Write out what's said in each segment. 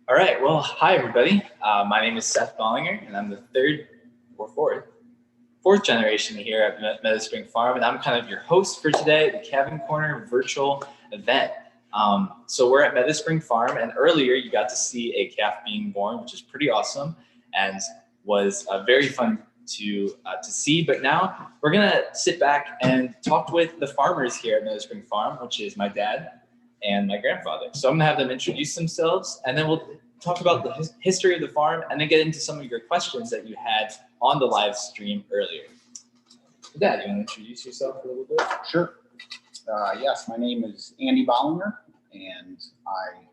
All right. Well, hi everybody. My name is Seth Bollinger, and I'm the fourth generation here at Meadow Spring Farm, and I'm kind of your host for today, the Cabin Corner virtual event. So we're at Meadow Spring Farm, and earlier you got to see a calf being born, which is pretty awesome and was very fun to see. But now we're gonna sit back and talk with the farmers here at Meadow Spring Farm, which is my dad and my grandfather. So I'm gonna have them introduce themselves, and then we'll talk about the history of the farm, and then get into some of your questions that you had on the live stream earlier. Dad, you want to introduce yourself a little bit? Sure. Yes, my name is Andy Bollinger, and I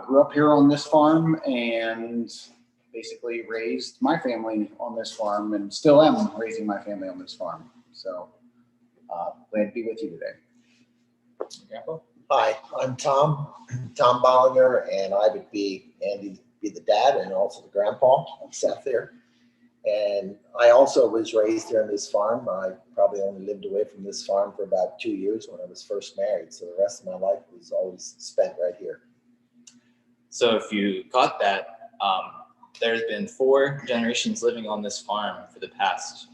grew up here on this farm and basically raised my family on this farm, and still am raising my family on this farm. So glad to be with you today. Grandpa? Hi, I'm Tom Bollinger, and I would be Andy, be the dad and also the grandpa. I'm Seth here. And I also was raised here on this farm. I probably only lived away from this farm for about 2 years when I was first married. So the rest of my life was always spent right here. So if you got that, there's been 4 generations living on this farm for the past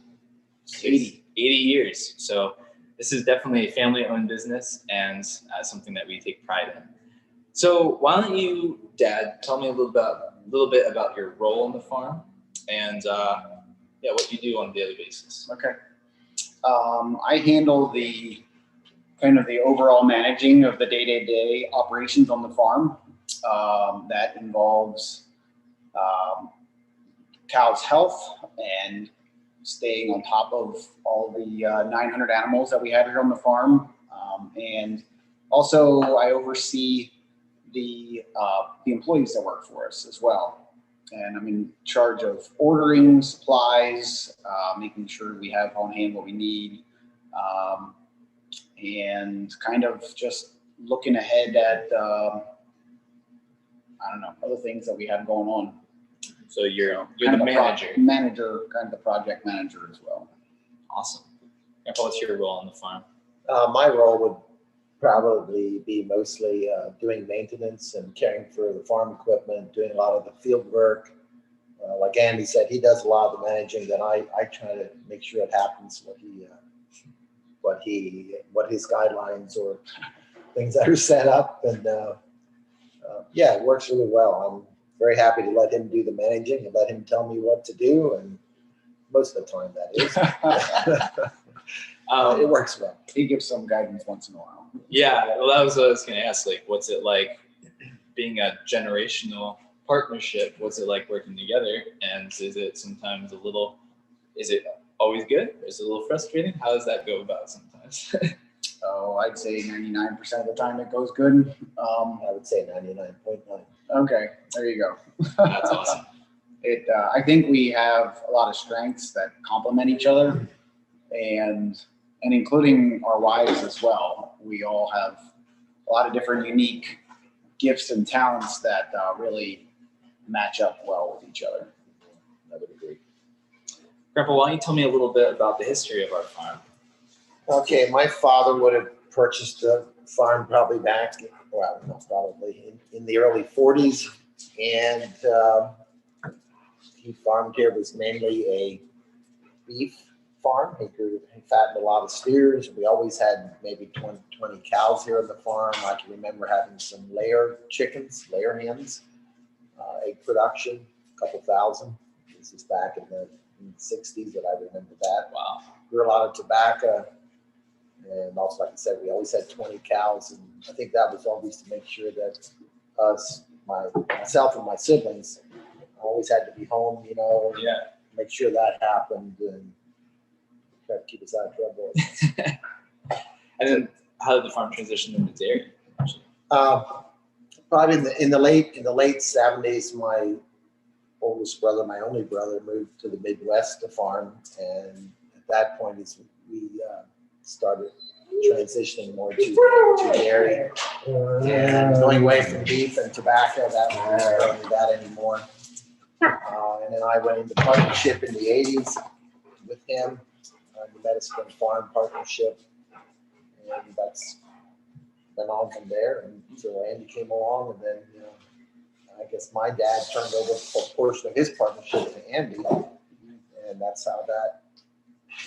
80 years. So this is definitely a family-owned business, and something that we take pride in. So why don't you, Dad, tell me a little bit about your role on the farm and what you do on a daily basis. Okay. I handle the overall managing of the day-to-day operations on the farm. That involves cows' health and staying on top of all the 900 animals that we have here on the farm. And also I oversee the employees that work for us as well. And I'm in charge of ordering supplies, making sure we have on hand what we need, and kind of just looking ahead at, other things that we have going on. So you're the manager. Kind of the project manager as well. Awesome. Grandpa, what's your role on the farm? My role would probably be mostly doing maintenance and caring for the farm equipment, doing a lot of the field work. Like Andy said, he does a lot of the managing. Then I try to make sure it happens what his guidelines or things that are set up, and it works really well. I'm very happy to let him do the managing and let him tell me what to do, and most of the time that is. It works well. He gives some guidance once in a while. Yeah, well, that was what I was going to ask. Like, what's it like being a generational partnership? What's it like working together? And is it sometimes is it always good? Or is it a little frustrating? How does that go about sometimes? Oh, I'd say 99% of the time it goes good. I would say 99.9. Okay, there you go. That's awesome. I think we have a lot of strengths that complement each other, and including our wives as well. We all have a lot of different unique gifts and talents that really match up well with each other. I would agree. Grandpa, why don't you tell me a little bit about the history of our farm? Okay, my father would have purchased the farm probably in the early 40s, and he farmed here. Was mainly a beef farm. He fattened a lot of steers. We always had maybe 20 cows here on the farm. I can remember having some layer hens, egg production, a couple thousand. This is back in the 60s that I remember that. Wow. Grew a lot of tobacco. And also, like I said, we always had 20 cows, and I think that was always to make sure that myself and my siblings always had to be home, make sure that happened and try to keep us out of trouble. And then how did the farm transition into dairy? Probably in the late 70s, my oldest brother, my only brother, moved to the Midwest to farm, and at that point we started transitioning more to dairy and going away from beef and tobacco. That we don't do that anymore. And then I went into partnership in the 80s with him, the Meadow Spring Farm Partnership. and that's been on from there. And so Andy came along, and then I guess my dad turned over a portion of his partnership to Andy, and that's how that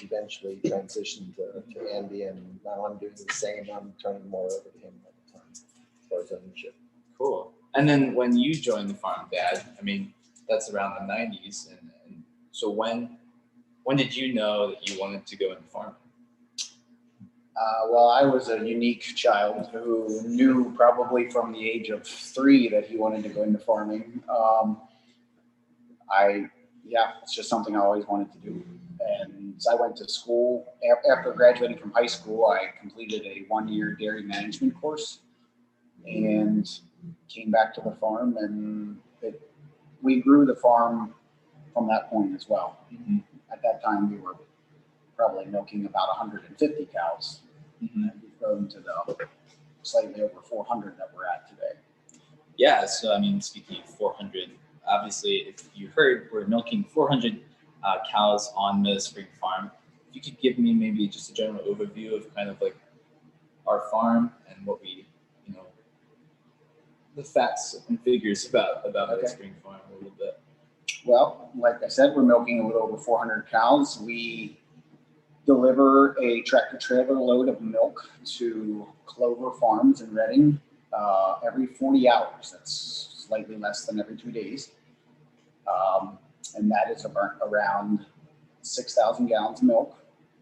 eventually transitioned to Andy. And now I'm doing the same. I'm turning more over to him all the time as far as ownership. Cool. And then when you joined the farm, Dad, I mean, that's around the 90s. And so when did you know that you wanted to go into farming? Well, I was a unique child who knew probably from the age of 3 that he wanted to go into farming. It's just something I always wanted to do. And I went to school. After graduating from high school, I completed a 1-year dairy management course and came back to the farm. And we grew the farm from that point as well. Mm-hmm. At that time, we were probably milking about 150 cows. Mm-hmm. And we've grown to the slightly over 400 that we're at today. Yeah, so I mean, speaking of 400, obviously, if you heard, we're milking 400 cows on Meadow Spring Farm. If you could give me maybe just a general overview of kind of like our farm and what we, the facts and figures about Meadow Spring Farm a little bit. Well, like I said, we're milking a little over 400 cows. We deliver a tractor trailer load of milk to Clover Farms in Reading every 40 hours. That's slightly less than every 2 days. And that is around 6,000 gallons of milk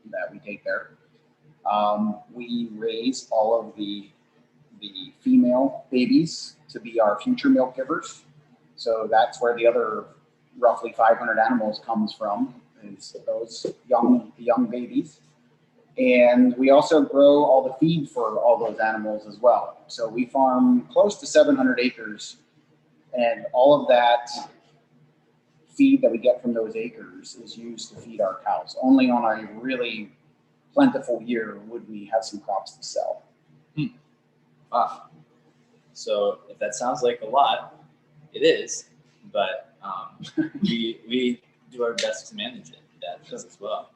that we take there. We raise all of the female babies to be our future milk givers. So that's where the other roughly 500 animals comes from, is those young babies. And we also grow all the feed for all those animals as well. So we farm close to 700 acres, and all of that feed that we get from those acres is used to feed our cows. Only on a really plentiful year would we have some crops to sell. Wow. So if that sounds like a lot, it is, but we do our best to manage it. That does as well.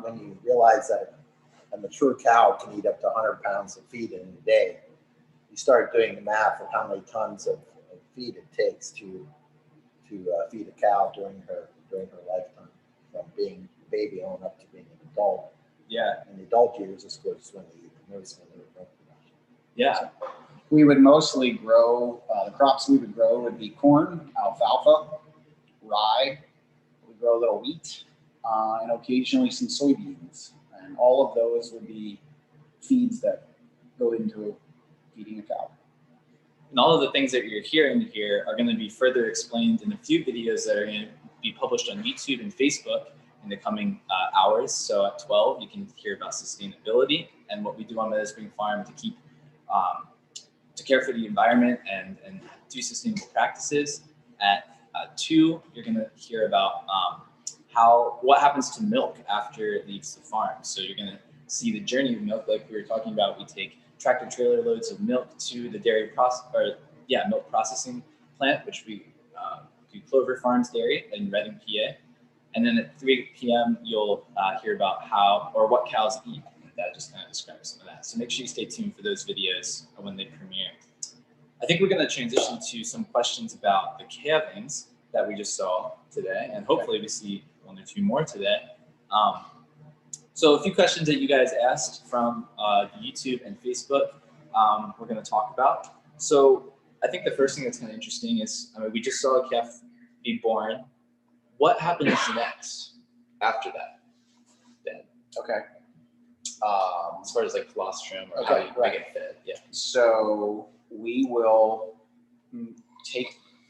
When you realize that a mature cow can eat up to 100 pounds of feed in a day, you start doing the math of how many tons of feed it takes to feed a cow during her lifetime, from being a baby on up to being an adult. Yeah. In the adult years, of course, when they eat the most, when they're milk production. Yeah. So we would mostly grow, the crops we would grow would be corn, alfalfa, rye. We grow a little wheat, and occasionally some soybeans. And all of those would be feeds that go into feeding a cow. And all of the things that you're hearing here are going to be further explained in a few videos that are going to be published on YouTube and Facebook in the coming hours. So at 12, you can hear about sustainability and what we do on Meadow Spring Farm to keep to care for the environment and do sustainable practices. At 2, you're going to hear about what happens to milk after it leaves the farm. So you're going to see the journey of milk, like we were talking about. We take tractor trailer loads of milk to the milk processing plant, which we do Clover Farms Dairy in Reading, PA. And then at 3 p.m. you'll hear about what cows eat. That just kind of describes some of that. So make sure you stay tuned for those videos when they premiere. I think we're going to transition to some questions about the calvings that we just saw today, and hopefully we see 1 or 2 more today. So a few questions that you guys asked from YouTube and Facebook, we're going to talk about. So I think the first thing that's kind of interesting is, we just saw a calf be born. What happens next after that, then? Okay. As far as like colostrum or how you get fed, yeah. So we will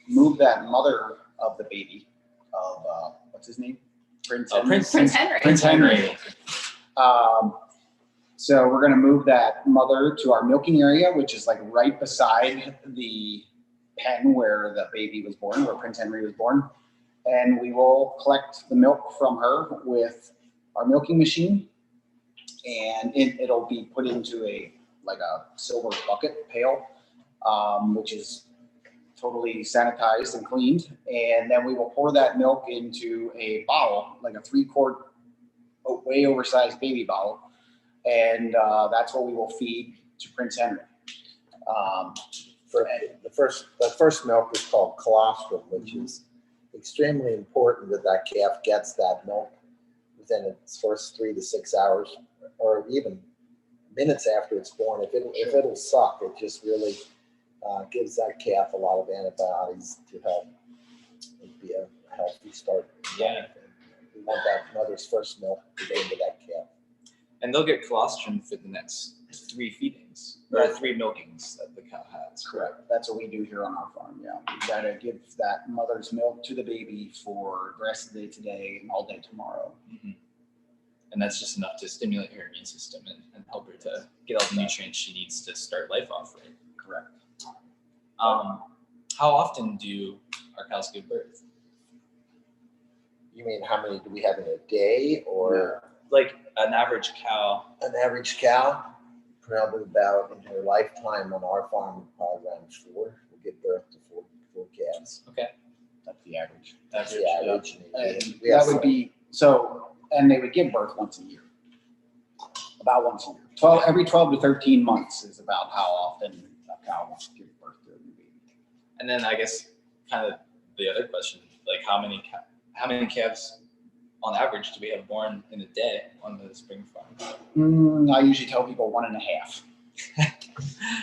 move that mother of the baby of what's his name? Prince Henry. Prince Henry. So we're going to move that mother to our milking area, which is like right beside the pen where the baby was born, where Prince Henry was born. And we will collect the milk from her with our milking machine, and it'll be put into a silver bucket pail, which is totally sanitized and cleaned. And then we will pour that milk into a bottle, like a 3-quart, way oversized baby bottle. and that's what we will feed to Prince Henry. For the first milk is called colostrum, which is extremely important that calf gets that milk within its first 3 to 6 hours, or even minutes after it's born. If it'll suck, it just really gives that calf a lot of antibodies to help it be a healthy start. Yeah. We want that mother's first milk to go into that calf. And they'll get colostrum for the next 3 feedings, or 3 milkings that the cow has. Correct. That's what we do here on our farm. Yeah, we try to give that mother's milk to the baby for the rest of the day today and all day tomorrow. Mm-hmm. And that's just enough to stimulate her immune system and help her to get all the nutrients she needs to start life off right. Correct. How often do our cows give birth? You mean how many do we have in a day, or Like an average cow? an average cow? Probably about in her lifetime on our farm, probably around 4. We'll give birth to four calves. Okay. That's the average. That's the average. And that would be so. And they would give birth once a year. About once a year. Every 12 to 13 months is about how often a cow wants to give birth to a new baby. And then I guess kind of the other question, like how many calves on average do we have born in a day on the spring farm? I usually tell people 1.5.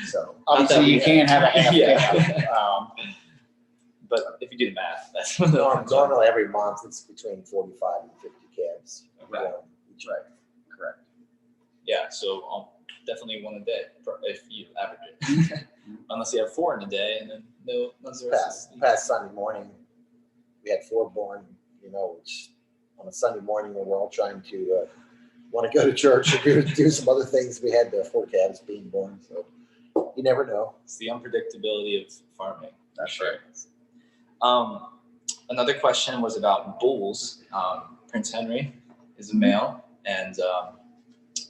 So Not that obviously we you can't have a half Yeah. calf. But if you do the math, that's Normally every month it's between 45 and 50 calves. Right. Each Right. Correct. Yeah, so definitely 1 a day if you average it. Unless you have 4 in a day and then no the rest. Past Sunday morning, we had 4 born, which on a Sunday morning when we're all trying to want to go to church or do some other things, we had 4 calves being born. So you never know. It's the unpredictability of farming. That's for sure. Another question was about bulls. Prince Henry is a male, and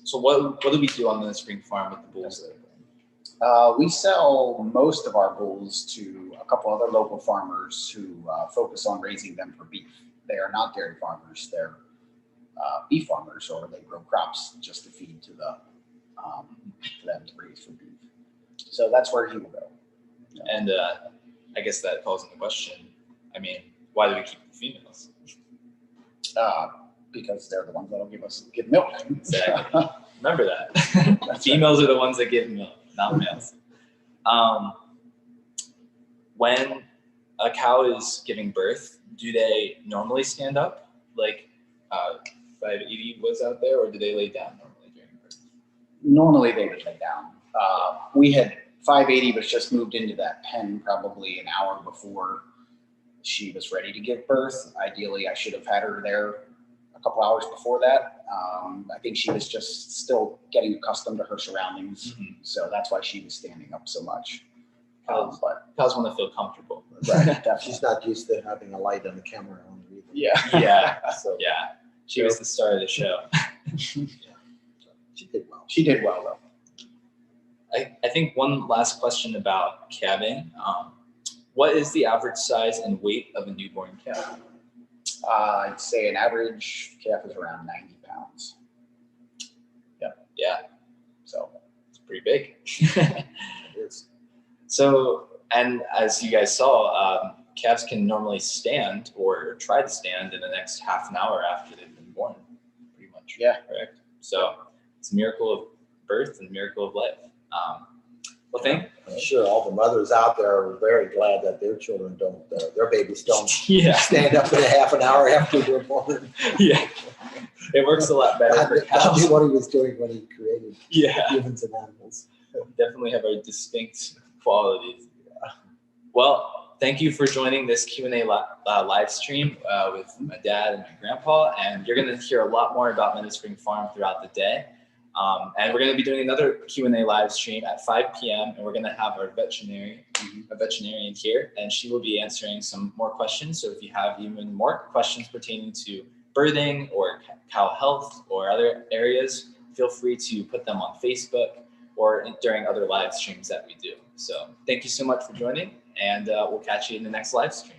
so what do we do on the spring farm with the bulls that are born? We sell most of our bulls to a couple other local farmers who focus on raising them for beef. They are not dairy farmers; they're beef farmers, or they grow crops just to feed to them to raise for beef. So that's where he will go. And I guess that calls into question. I mean, why do we keep the females? Because they're the ones that'll give milk. Exactly. Remember that. Females are the ones that give milk, not males. When a cow is giving birth, do they normally stand up like 580 was out there, or do they lay down normally during birth? Normally they would lay down. We had 580 was just moved into that pen probably an hour before she was ready to give birth. Ideally, I should have had her there a couple hours before that. I think she was just still getting accustomed to her surroundings. Mm-hmm. So that's why she was standing up so much. Cows want to feel comfortable. Right, She's not used to having a light on the camera on her either. Yeah. So Yeah. She was the star of the show. she did well. She did well though. I think one last question about calving. What is the average size and weight of a newborn calf? I'd say an average calf is around 90 pounds. Yeah. So It's pretty big. It is. So, and as you guys saw, calves can normally stand or try to stand in the next half an hour after they've been born, pretty much. Yeah. Correct. So it's a miracle of birth and a miracle of life. Well, I'm sure all the mothers out there are very glad that their children their babies don't stand up in a half an hour after they're born. Yeah. It works a lot better for God cows. knew what he was doing when he created humans and animals. Definitely have our distinct qualities. Well, thank you for joining this Q&A live stream with my dad and my grandpa. And you're going to hear a lot more about Meadow Spring Farm throughout the day. And we're going to be doing another Q&A live stream at 5 p.m. And we're going to have our veterinarian here, and she will be answering some more questions. So if you have even more questions pertaining to birthing or cow health or other areas, feel free to put them on Facebook or during other live streams that we do. So thank you so much for joining, and we'll catch you in the next live stream.